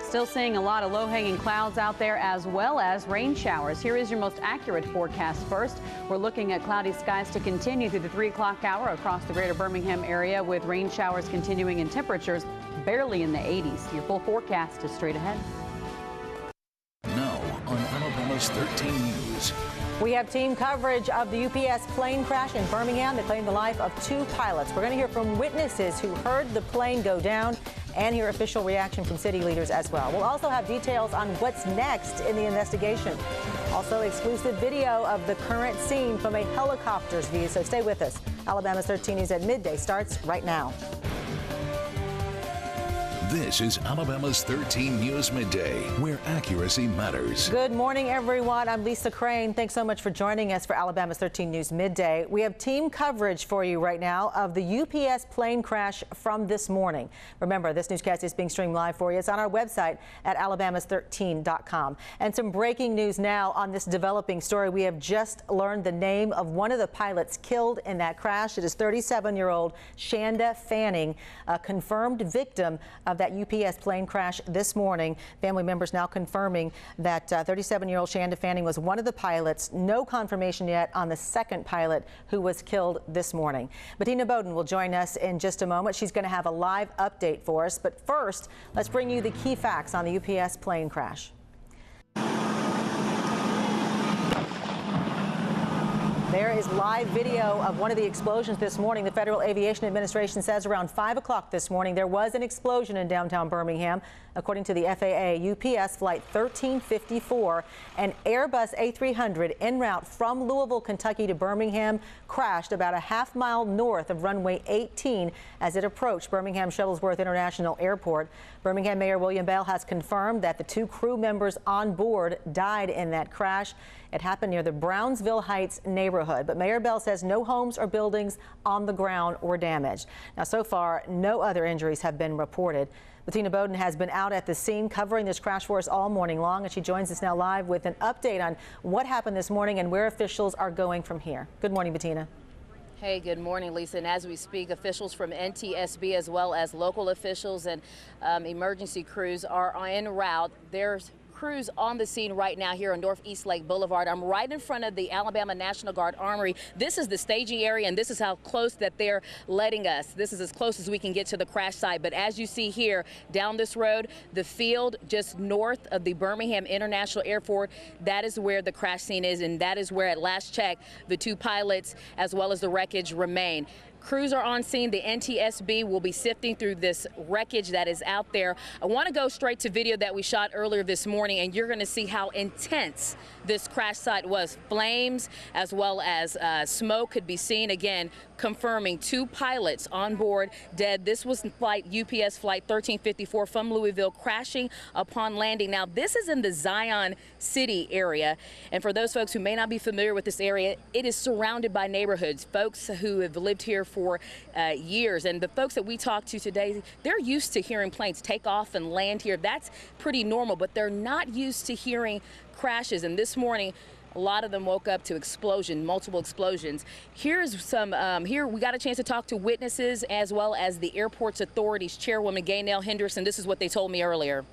Still seeing a lot of low-hanging clouds out there as well as rain showers. Here is your most accurate forecast first. We're looking at cloudy skies to continue through the 3 o'clock hour across the greater Birmingham area, with rain showers continuing and temperatures barely in the 80s. Your full forecast is straight ahead. Now on Alabama's 13 News. We have team coverage of the UPS plane crash in Birmingham that claimed the life of 2 pilots. We're going to hear from witnesses who heard the plane go down and hear official reaction from city leaders as well. We'll also have details on what's next in the investigation. Also, exclusive video of the current scene from a helicopter's view. So stay with us. Alabama's 13 News at midday starts right now. This is Alabama's 13 News Midday, where accuracy matters. Good morning, everyone. I'm Lisa Crane. Thanks so much for joining us for Alabama's 13 News Midday. We have team coverage for you right now of the UPS plane crash from this morning. Remember, this newscast is being streamed live for you. It's on our website at alabamas13.com. And some breaking news now on this developing story. We have just learned the name of one of the pilots killed in that crash. It is 37-year-old Shanda Fanning, a confirmed victim of that UPS plane crash this morning. Family members now confirming that 37-year-old Shanda Fanning was one of the pilots. No confirmation yet on the second pilot who was killed this morning. Bettina Bowden will join us in just a moment. She's going to have a live update for us. But first, let's bring you the key facts on the UPS plane crash. There is live video of one of the explosions this morning. The Federal Aviation Administration says around 5 o'clock this morning there was an explosion in downtown Birmingham. According to the FAA, UPS Flight 1354, an Airbus A300 en route from Louisville, Kentucky to Birmingham crashed about a half-mile north of runway 18 as it approached Birmingham Shuttlesworth International Airport. Birmingham Mayor William Bell has confirmed that the 2 crew members on board died in that crash. It happened near the Brownsville Heights neighborhood, but Mayor Bell says no homes or buildings on the ground were damaged. Now, so far, no other injuries have been reported. Bettina Bowden has been out at the scene covering this crash for us all morning long, and she joins us now live with an update on what happened this morning and where officials are going from here. Good morning, Bettina. Hey, good morning, Lisa. And as we speak, officials from NTSB as well as local officials and emergency crews are en route. There's crews on the scene right now here on Northeast Lake Boulevard. I'm right in front of the Alabama National Guard Armory. This is the staging area, and this is how close that they're letting us. This is as close as we can get to the crash site. But as you see here, down this road, the field just north of the Birmingham International Airport, that is where the crash scene is, and that is where, at last check, the 2 pilots as well as the wreckage remain. Crews are on scene. The NTSB will be sifting through this wreckage that is out there. I want to go straight to video that we shot earlier this morning, and you're going to see how intense this crash site was. Flames as well as smoke could be seen. Again, confirming 2 pilots on board dead. This was UPS Flight 1354 from Louisville, crashing upon landing. Now, this is in the Zion City area, and for those folks who may not be familiar with this area, it is surrounded by neighborhoods, folks who have lived here for years. And the folks that we talked to today, they're used to hearing planes take off and land here. That's pretty normal, but they're not used to hearing crashes. And this morning, a lot of them woke up to multiple explosions. Here's some, here we got a chance to talk to witnesses as well as the airport's authorities chairwoman Gaynell Henderson. This is what they told me earlier.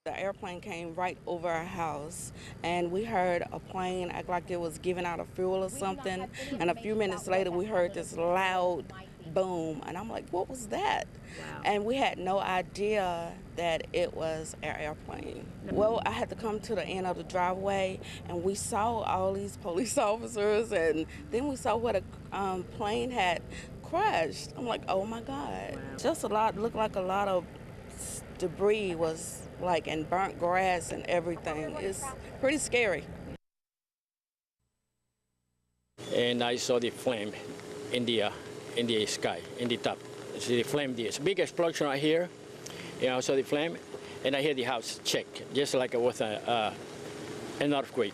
The airplane came right over our house, and we heard a plane act like it was giving out a fuel or something, and a few minutes later we heard this loud boom, and I'm like, what was that? Wow. And we had no idea that it was our airplane. Well, I had to come to the end of the driveway, and we saw all these police officers, and then we saw where the plane had crashed. I'm like, oh my God. Wow. Just looked like a lot of debris was and burnt grass and everything. It's pretty scary. And I saw the flame in the sky, in the top. See the flame, this big explosion right here. Yeah, I saw the flame, and I hear the house shake, just like it was an earthquake.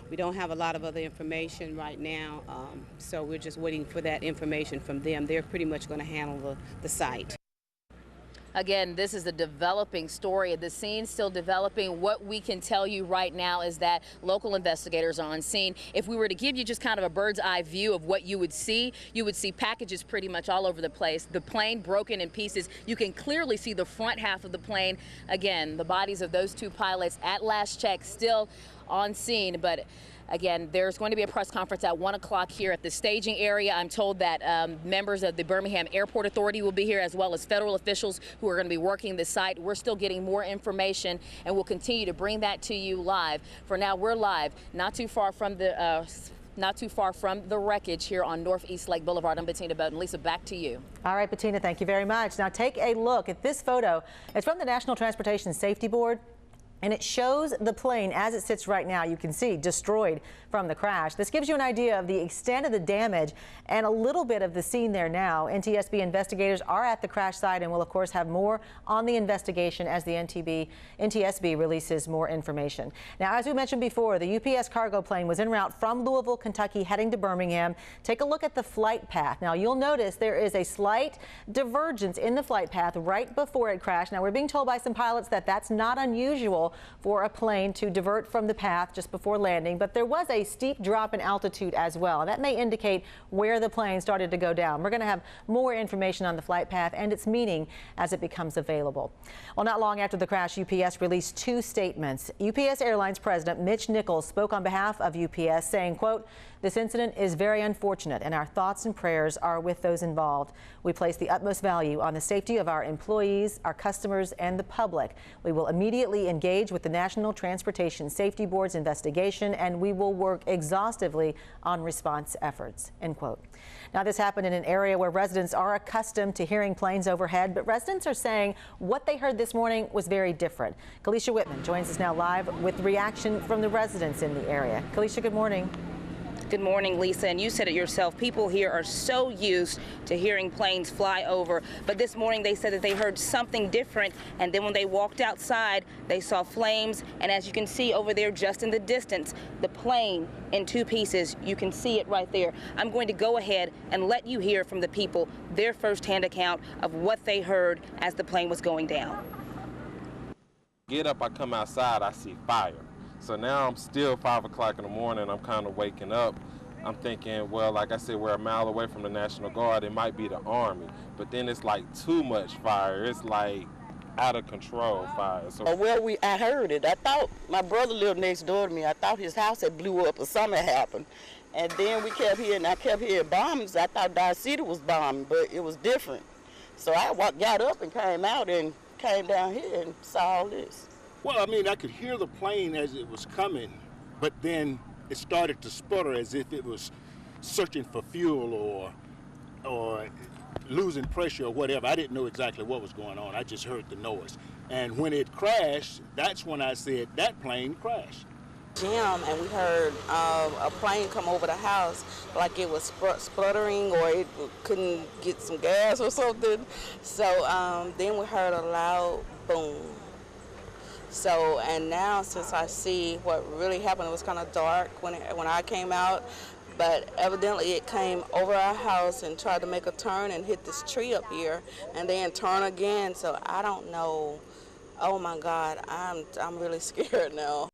We don't have a lot of other information right now, so we're just waiting for that information from them. They're pretty much going to handle the site. Again, this is a developing story. The scene's still developing. What we can tell you right now is that local investigators are on scene. If we were to give you just kind of a bird's eye view of what you would see packages pretty much all over the place. The plane broken in pieces. You can clearly see the front half of the plane. Again, the bodies of those 2 pilots at last check still on scene, but again, there's going to be a press conference at 1 o'clock here at the staging area. I'm told that members of the Birmingham Airport Authority will be here, as well as federal officials who are going to be working the site. We're still getting more information, and we'll continue to bring that to you live. For now, we're live, not too far from the wreckage here on Northeast Lake Boulevard. I'm Bettina Bowden. Lisa, back to you. All right, Bettina, thank you very much. Now take a look at this photo. It's from the National Transportation Safety Board. And it shows the plane as it sits right now. You can see destroyed from the crash. This gives you an idea of the extent of the damage and a little bit of the scene there now. NTSB investigators are at the crash site and will, of course, have more on the investigation as the NTSB releases more information. Now, as we mentioned before, the UPS cargo plane was en route from Louisville, Kentucky, heading to Birmingham. Take a look at the flight path. Now, you'll notice there is a slight divergence in the flight path right before it crashed. Now, we're being told by some pilots that that's not unusual for a plane to divert from the path just before landing, but there was a steep drop in altitude as well. That may indicate where the plane started to go down. We're going to have more information on the flight path and its meaning as it becomes available. Well, not long after the crash, UPS released 2 statements. UPS Airlines President Mitch Nichols spoke on behalf of UPS, saying, quote, "This incident is very unfortunate, and our thoughts and prayers are with those involved. We place the utmost value on the safety of our employees, our customers, and the public. We will immediately engage with the National Transportation Safety Board's investigation, and we will work exhaustively on response efforts," end quote. Now, this happened in an area where residents are accustomed to hearing planes overhead, but residents are saying what they heard this morning was very different. Kalisha Whitman joins us now live with reaction from the residents in the area. Kalisha, good morning. Good morning, Lisa, and you said it yourself. People here are so used to hearing planes fly over, but this morning they said that they heard something different, and then when they walked outside, they saw flames, and as you can see over there just in the distance, the plane in 2 pieces. You can see it right there. I'm going to go ahead and let you hear from the people their firsthand account of what they heard as the plane was going down. Get up, I come outside, I see fire. So now I'm still 5 o'clock in the morning, I'm kind of waking up. I'm thinking, well, like I said, we're a mile away from the National Guard. It might be the Army, but then it's like too much fire. It's like out of control fire. So, well, I heard it. I thought my brother lived next door to me. I thought his house had blew up or something had happened. And then we kept hearing, I kept hearing bombings. I thought Dodge City was bombing, but it was different. So I got up and came out and came down here and saw all this. Well, I mean, I could hear the plane as it was coming, but then it started to sputter as if it was searching for fuel or losing pressure or whatever. I didn't know exactly what was going on. I just heard the noise. And when it crashed, that's when I said, that plane crashed. Gym, and we heard a plane come over the house like it was spluttering or it couldn't get some gas or something. So then we heard a loud boom. So, and now since I see what really happened, it was kind of dark when I came out, but evidently it came over our house and tried to make a turn and hit this tree up here and then turn again. So I don't know. Oh my God, I'm really scared now.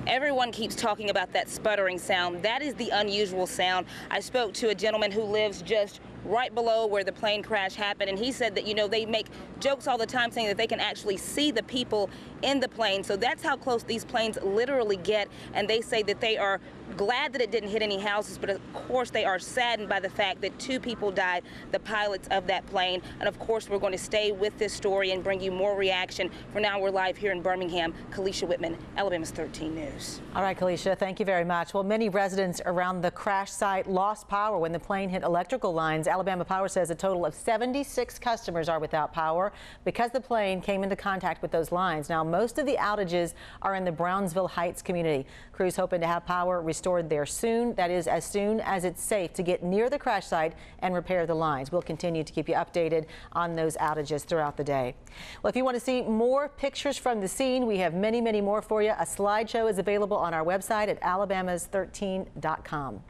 Everyone keeps talking about that sputtering sound. That is the unusual sound. I spoke to a gentleman who lives just right below where the plane crash happened, and he said that, you know, they make jokes all the time saying that they can actually see the people in the plane. So that's how close these planes literally get, and they say that they are glad that it didn't hit any houses, but of course they are saddened by the fact that 2 people died, the pilots of that plane. And of course we're going to stay with this story and bring you more reaction. For now, we're live here in Birmingham. Kalisha Whitman, Alabama's 13 News. All right, Kalisha, thank you very much. Well, many residents around the crash site lost power when the plane hit electrical lines. Alabama Power says a total of 76 customers are without power because the plane came into contact with those lines. Now, most of the outages are in the Brownsville Heights community. Crews hoping to have power restored there soon. That is, as soon as it's safe to get near the crash site and repair the lines. We'll continue to keep you updated on those outages throughout the day. Well, if you want to see more pictures from the scene, we have many, many more for you. A slideshow is available on our website at alabamas13.com.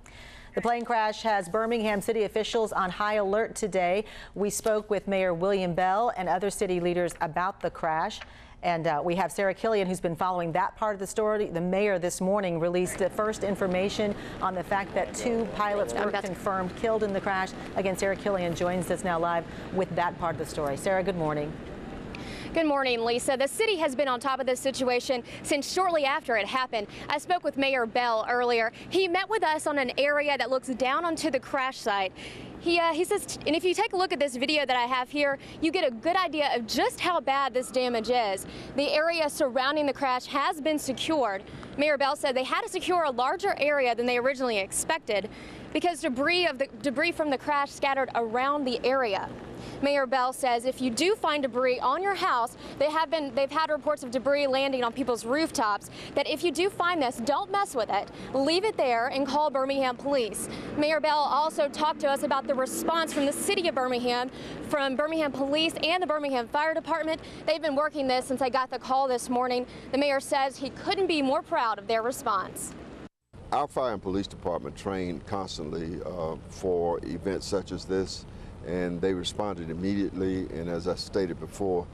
The plane crash has Birmingham city officials on high alert today. We spoke with Mayor William Bell and other city leaders about the crash. And we have Sarah Killian, who's been following that part of the story. The mayor this morning released the first information on the fact that 2 pilots were confirmed killed in the crash. Again, Sarah Killian joins us now live with that part of the story. Sarah, good morning. Good morning, Lisa. The city has been on top of this situation since shortly after it happened. I spoke with Mayor Bell earlier. He met with us on an area that looks down onto the crash site. He says, and if you take a look at this video that I have here, you get a good idea of just how bad this damage is. The area surrounding the crash has been secured. Mayor Bell said they had to secure a larger area than they originally expected because debris from the crash scattered around the area. Mayor Bell says if you do find debris on your house, they've had reports of debris landing on people's rooftops, that if you do find this, don't mess with it. Leave it there and call Birmingham police. Mayor Bell also talked to us about the response from the city of Birmingham, from Birmingham Police and the Birmingham Fire Department. They've been working this since I got the call this morning. The mayor says he couldn't be more proud of their response. Our fire and police department train constantly for events such as this, and they responded immediately. And as I stated before,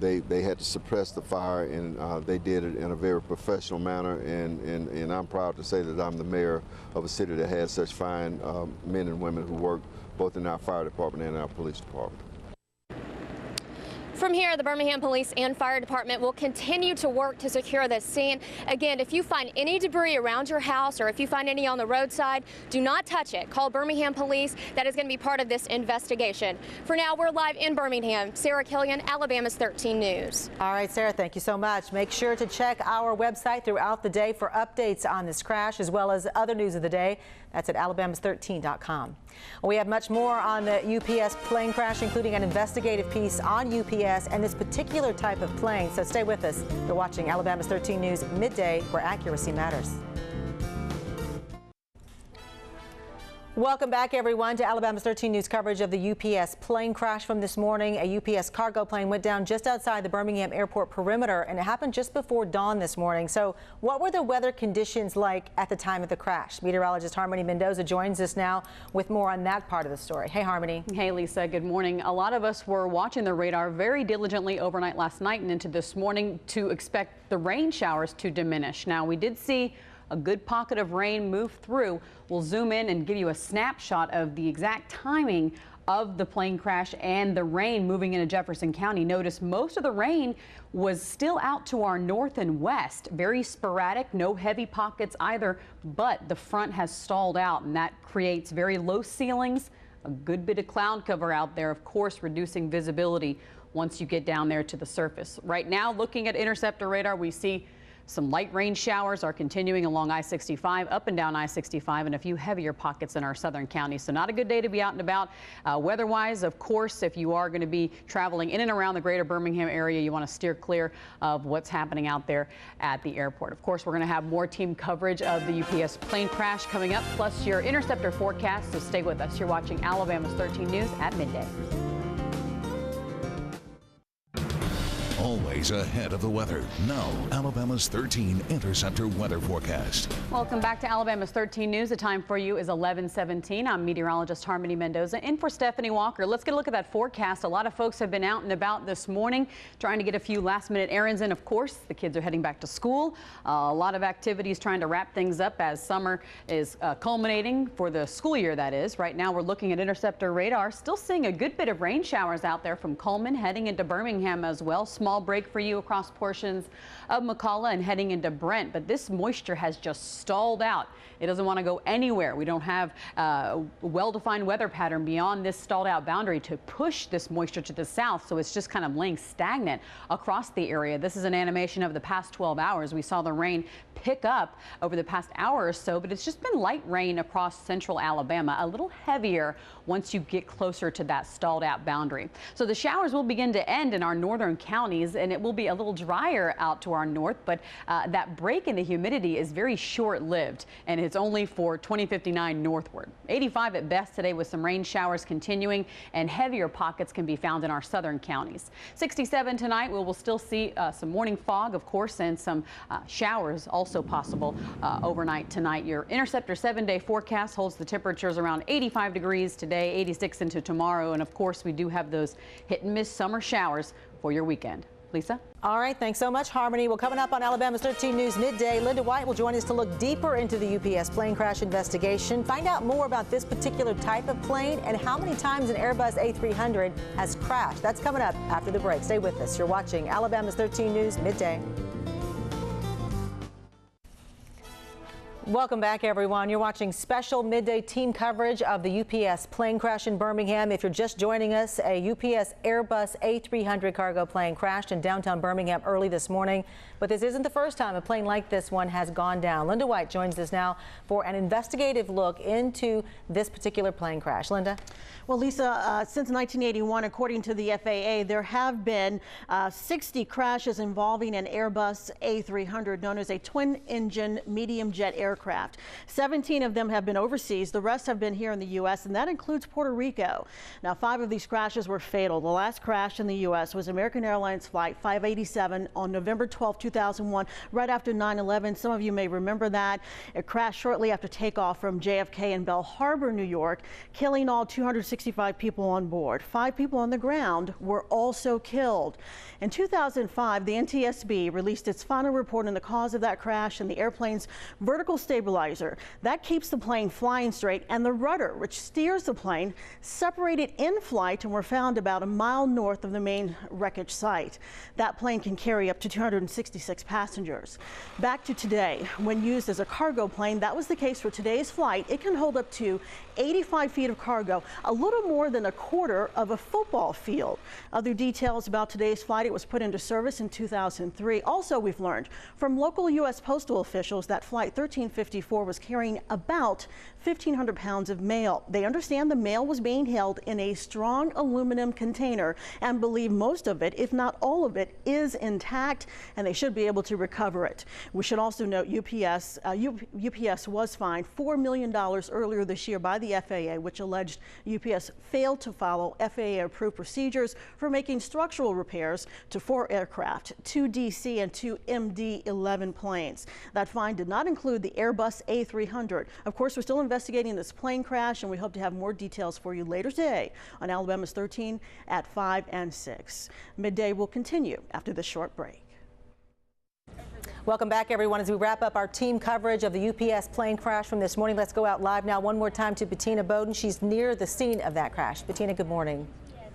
they had to suppress the fire, and they did it in a very professional manner. And I'm proud to say that I'm the mayor of a city that has such fine men and women who work both in our fire department and our police department. From here, the Birmingham Police and Fire Department will continue to work to secure this scene. Again, if you find any debris around your house or if you find any on the roadside, do not touch it. Call Birmingham Police. That is going to be part of this investigation. For now, we're live in Birmingham. Sarah Killian, Alabama's 13 News. All right, Sarah, thank you so much. Make sure to check our website throughout the day for updates on this crash as well as other news of the day. That's at alabamas13.com. We have much more on the UPS plane crash, including an investigative piece on UPS and this particular type of plane. So stay with us. You're watching Alabama's 13 News Midday, where accuracy matters. Welcome back, everyone, to Alabama's 13 News coverage of the UPS plane crash from this morning. A UPS cargo plane went down just outside the Birmingham airport perimeter, and it happened just before dawn this morning. So what were the weather conditions like at the time of the crash? Meteorologist Harmony Mendoza joins us now with more on that part of the story. Hey, Harmony. Hey, Lisa. Good morning. A lot of us were watching the radar very diligently overnight last night and into this morning to expect the rain showers to diminish. Now, we did see a good pocket of rain move through. We'll zoom in and give you a snapshot of the exact timing of the plane crash and the rain moving into Jefferson County. Notice most of the rain was still out to our north and west. Very sporadic, no heavy pockets either, but the front has stalled out, and that creates very low ceilings, a good bit of cloud cover out there, of course, reducing visibility once you get down there to the surface. Right now, looking at interceptor radar, we see some light rain showers are continuing along I-65, up and down I-65, and a few heavier pockets in our southern counties. So not a good day to be out and about. Weather-wise, of course, if you are going to be traveling in and around the greater Birmingham area, you want to steer clear of what's happening out there at the airport. Of course, we're going to have more team coverage of the UPS plane crash coming up, plus your interceptor forecast, so stay with us. You're watching Alabama's 13 News at midday. Always ahead of the weather. Now, Alabama's 13 Interceptor weather forecast. Welcome back to Alabama's 13 News. The time for you is 11:17. I'm meteorologist Harmony Mendoza in for Stephanie Walker. Let's get a look at that forecast. A lot of folks have been out and about this morning trying to get a few last-minute errands in. Of course, the kids are heading back to school. A lot of activities trying to wrap things up as summer is culminating for the school year, that is. Right now, we're looking at interceptor radar. Still seeing a good bit of rain showers out there from Coleman heading into Birmingham as well. Small break for you across portions of McCalla and heading into Brent, but this moisture has just stalled out. It doesn't want to go anywhere. We don't have a well-defined weather pattern beyond this stalled out boundary to push this moisture to the south, so it's just kind of laying stagnant across the area. This is an animation of the past 12 hours. We saw the rain pick up over the past hour or so, but it's just been light rain across central Alabama, a little heavier once you get closer to that stalled out boundary. So the showers will begin to end in our northern counties counties, and it will be a little drier out to our north, but that break in the humidity is very short-lived, and it's only for 2059 northward. 85 at best today with some rain showers continuing, and heavier pockets can be found in our southern counties. 67 tonight. We will still see some morning fog, of course, and some showers also possible overnight tonight. Your Interceptor 7-day forecast holds the temperatures around 85 degrees today, 86 into tomorrow, and of course we do have those hit and miss summer showers for your weekend. Lisa? All right, thanks so much, Harmony. Well, coming up on Alabama's 13 News Midday, Linda White will join us to look deeper into the UPS plane crash investigation, find out more about this particular type of plane and how many times an Airbus A300 has crashed. That's coming up after the break. Stay with us. You're watching Alabama's 13 News Midday. Welcome back, everyone. You're watching special midday team coverage of the UPS plane crash in Birmingham. If you're just joining us, a UPS Airbus A300 cargo plane crashed in downtown Birmingham early this morning. But this isn't the first time a plane like this one has gone down. Linda White joins us now for an investigative look into this particular plane crash. Linda? Well, Lisa, since 1981, according to the FAA, there have been 60 crashes involving an Airbus A300, known as a twin-engine medium jet aircraft. 17 of them have been overseas. The rest have been here in the U.S., and that includes Puerto Rico. Now, 5 of these crashes were fatal. The last crash in the U.S. was American Airlines Flight 587 on November 12, 2001, right after 9/11. Some of you may remember that. It crashed shortly after takeoff from JFK in Bell Harbor, New York, killing all 265 people on board. 5 people on the ground were also killed. In 2005, the NTSB released its final report on the cause of that crash and the airplane's vertical stabilizer. That keeps the plane flying straight, and the rudder, which steers the plane, separated in flight and were found about a mile north of the main wreckage site. That plane can carry up to 266 passengers. Back to today, when used as a cargo plane, that was the case for today's flight. It can hold up to 85 feet of cargo, a little more than a quarter of a football field. Other details about today's flight: it was put into service in 2003. Also, we've learned from local U.S. postal officials that Flight 1354 was carrying about 1,500 pounds of mail. They understand the mail was being held in a strong aluminum container and believe most of it, if not all of it, is intact, and they should be able to recover it. We should also note UPS was fined $4 million earlier this year by the FAA, which alleged UPS failed to follow FAA-approved procedures for making structural repairs to 4 aircraft, 2 DC and 2 MD-11 planes. That fine did not include the Airbus A300. Of course, we're still investigating this plane crash, and we hope to have more details for you later today on Alabama's 13 at 5 and 6. Midday will continue after this short break. Welcome back, everyone. As we wrap up our team coverage of the UPS plane crash from this morning, let's go out live now one more time to Bettina Bowden. She's near the scene of that crash. Bettina, good morning.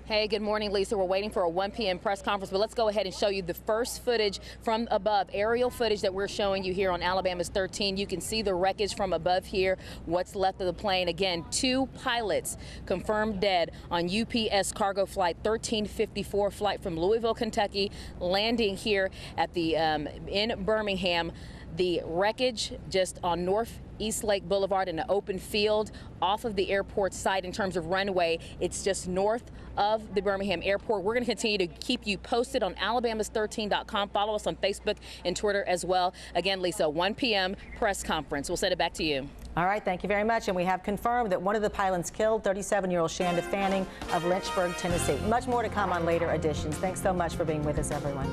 Hey, good morning, Lisa. We're waiting for a 1 p.m. press conference, but let's go ahead and show you the first footage from above, aerial footage that we're showing you here on Alabama's 13. You can see the wreckage from above here, what's left of the plane. Again, 2 pilots confirmed dead on UPS cargo flight 1354, flight from Louisville, Kentucky, landing here at the in Birmingham. The wreckage just on Northeast Lake Boulevard in an open field off of the airport site. In terms of runway, it's just north of the Birmingham airport. We're going to continue to keep you posted on alabamas13.com. Follow us on Facebook and Twitter as well. Again, Lisa, 1 p.m. press conference. We'll send it back to you. All right, thank you very much. And we have confirmed that one of the pilots killed, 37-year-old Shanda Fanning of Lynchburg, Tennessee. Much more to come on later editions. Thanks so much for being with us, everyone.